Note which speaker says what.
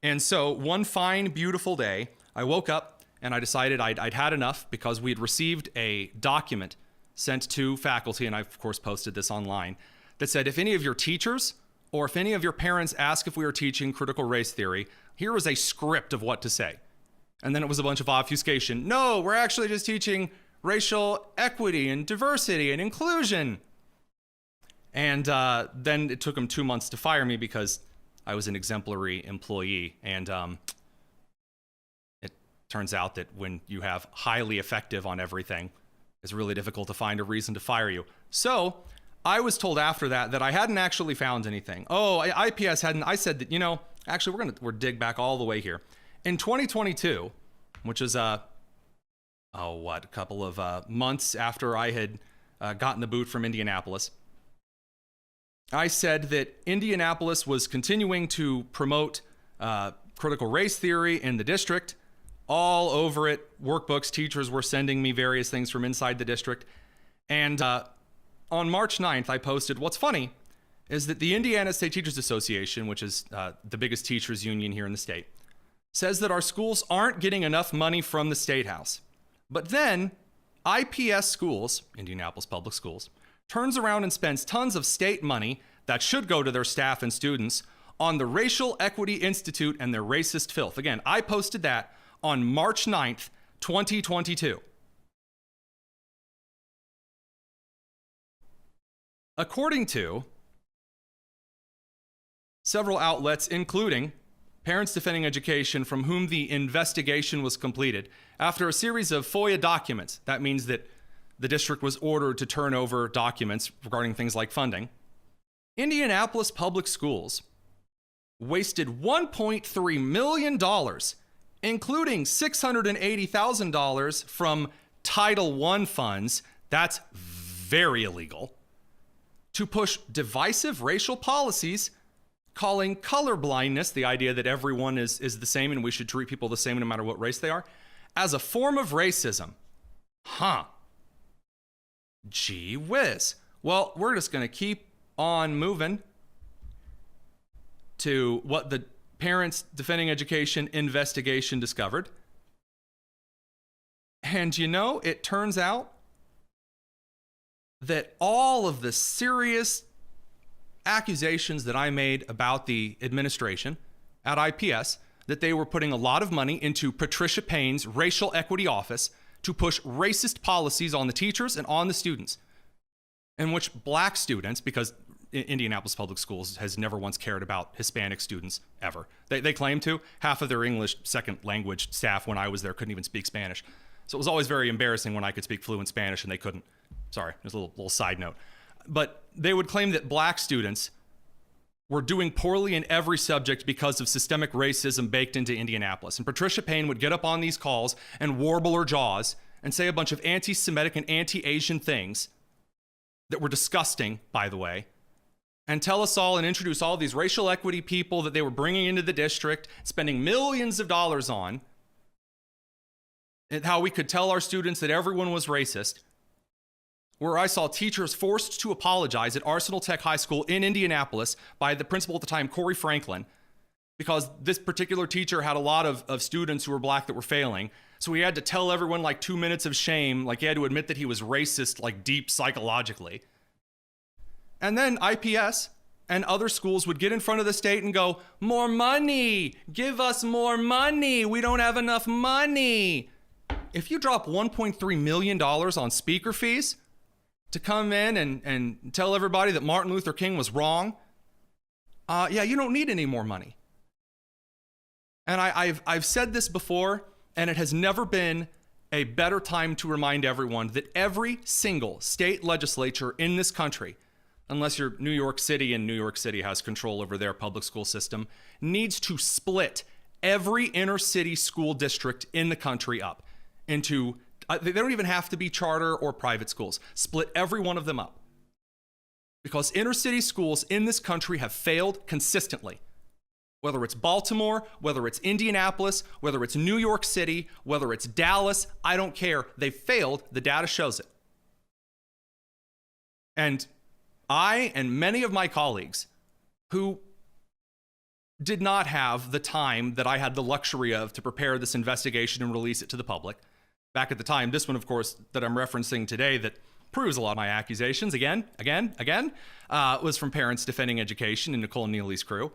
Speaker 1: And so one fine, beautiful day, I woke up and I decided I'd had enough because we had received a document sent to faculty, and I, of course, posted this online, that said, if any of your teachers or if any of your parents ask if we are teaching critical race theory, here is a script of what to say. And then it was a bunch of obfuscation. No, we're actually just teaching racial equity and diversity and inclusion. And then it took them 2 months to fire me because I was an exemplary employee. And it turns out that when you have highly effective on everything, it's really difficult to find a reason to fire you. So I was told after that I hadn't actually found anything. Oh, IPS hadn't. I said that, actually we're dig back all the way here. In 2022, which is a couple of months after I had gotten the boot from Indianapolis, I said that Indianapolis was continuing to promote critical race theory in the district. All over it, workbooks, teachers were sending me various things from inside the district. And on March 9th, I posted, what's funny is that the Indiana State Teachers Association, which is the biggest teachers union here in the state, says that our schools aren't getting enough money from the State House. But then IPS schools, Indianapolis Public Schools, turns around and spends tons of state money that should go to their staff and students on the Racial Equity Institute and their racist filth. Again, I posted that on March 9th, 2022. According to several outlets, including Parents Defending Education, from whom the investigation was completed, after a series of FOIA documents, that means that the district was ordered to turn over documents regarding things like funding, Indianapolis Public Schools wasted $1.3 million, including $680,000 from Title I funds, that's very illegal, to push divisive racial policies, calling colorblindness, the idea that everyone is the same and we should treat people the same no matter what race they are, as a form of racism. Gee whiz. Well, we're just going to keep on moving to what the Parents Defending Education investigation discovered. And it turns out that all of the serious accusations that I made about the administration at IPS, that they were putting a lot of money into Patricia Payne's racial equity office to push racist policies on the teachers and on the students, in which black students, because Indianapolis Public Schools has never once cared about Hispanic students ever. They claim to. Half of their English second language staff when I was there couldn't even speak Spanish. So it was always very embarrassing when I could speak fluent Spanish and they couldn't. Sorry, there's a little side note. But they would claim that black students were doing poorly in every subject because of systemic racism baked into Indianapolis. And Patricia Payne would get up on these calls and warble her jaws and say a bunch of anti-Semitic and anti-Asian things that were disgusting, by the way, and tell us all and introduce all these racial equity people that they were bringing into the district, spending millions of dollars on, and how we could tell our students that everyone was racist, where I saw teachers forced to apologize at Arsenal Tech High School in Indianapolis by the principal at the time, Corey Franklin, because this particular teacher had a lot of students who were black that were failing. So he had to tell everyone like 2 minutes of shame, like he had to admit that he was racist, like deep psychologically. And then IPS and other schools would get in front of the state and go, more money, give us more money, we don't have enough money. If you drop $1.3 million on speaker fees to come in and tell everybody that Martin Luther King was wrong, you don't need any more money. And I've said this before, and it has never been a better time to remind everyone that every single state legislature in this country, unless you're New York City and New York City has control over their public school system, needs to split every inner city school district in the country up into, they don't even have to be charter or private schools, split every one of them up. Because inner city schools in this country have failed consistently. Whether it's Baltimore, whether it's Indianapolis, whether it's New York City, whether it's Dallas, I don't care. They failed. The data shows it. And I and many of my colleagues who did not have the time that I had the luxury of to prepare this investigation and release it to the public. Back at the time, this one, of course, that I'm referencing today that proves a lot of my accusations, again, was from parents defending education and Nicole Neely's crew.